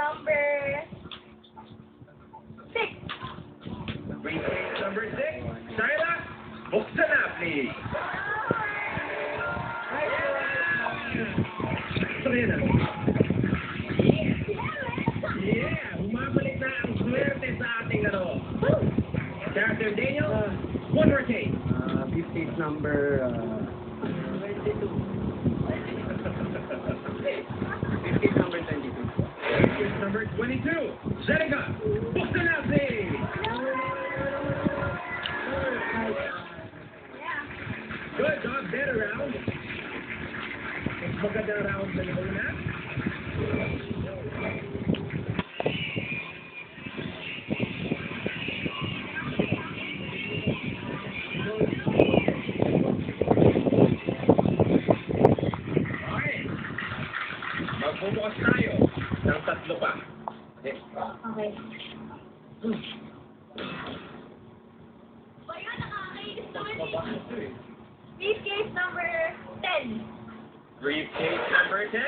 number 6. Briefcase number 6. Shyla, buksan na, please. Sabihin na. Yeah, bumabalik na ang swerte sa ating Character Daniel, one more case. Briefcase number 22. briefcase number 22. Briefcase number 22. Zenica, buksan na, please. Good job, better round. Mas magandang round na na. Magbubukas tayo ng 3 pa. Okay. Briefcase number 10. Briefcase number 10.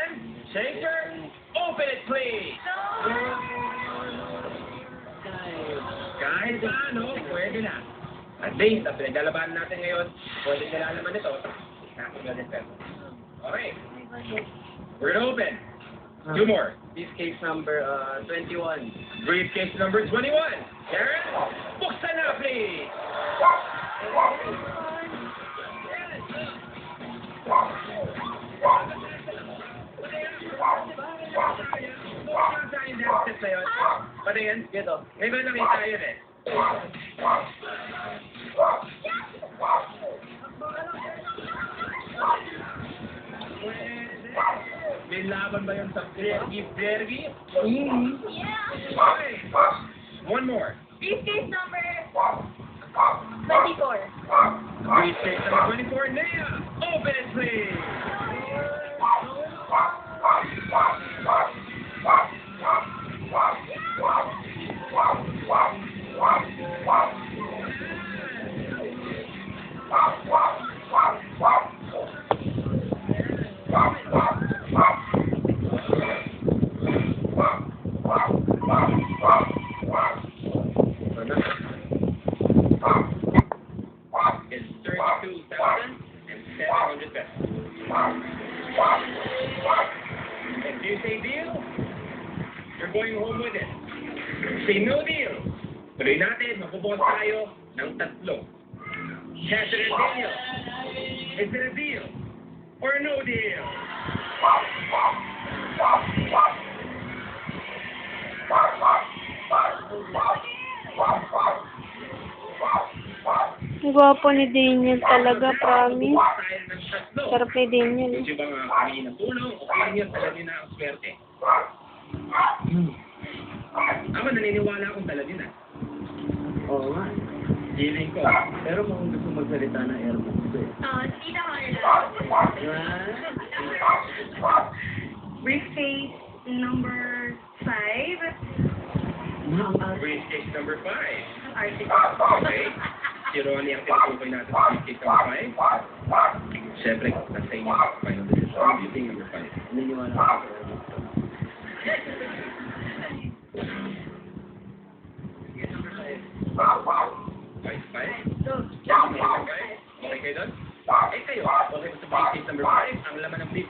Shaker, open it, please. Kahit ano, pwede na. At least, ang pinaglalabanan natin ngayon, pwede nilalaman ito. Okay. We're gonna open. 2 more. Briefcase number 21. Briefcase number 21. Karen, buksan na, please. Pati yan, gito. May ba nakita yun eh? May laban ba yung sa Dergi? Yeah. Okay. One more. Briefcase number 24. Briefcase number 24. Nea, open it, please. It's 32,700 pesos. If you say deal, you're going home with it. Say no deal. Tuloy natin, magbubukas tayo ng 3. Catherine Daniel, is it a deal or no deal? Ang gwapo ni Daniel talaga, promise. Magbubukas tayo ng 3. Sarap ni Daniel. Medyo ba nga kami ng tulong o kaya niya talaga niyo na ang swerte? Ako naniniwala akong dala din Oo nga. Feeling ko. Pero kung gusto magsalita ng airbox ko eh. Tita Carla. Briefcase number 5. Briefcase number 5. Article. Okay. Si Ronnie ang tinutukoy natin sa briefcase number 5. Siyempre, nasa inyo ang final decision. Briefcase number 5. Naniniwala ako sa airbox ko. Okay, 5. Okay kayo doon? Eh kayo, okay ba sa briefcase number 5? Ang laman ng briefcase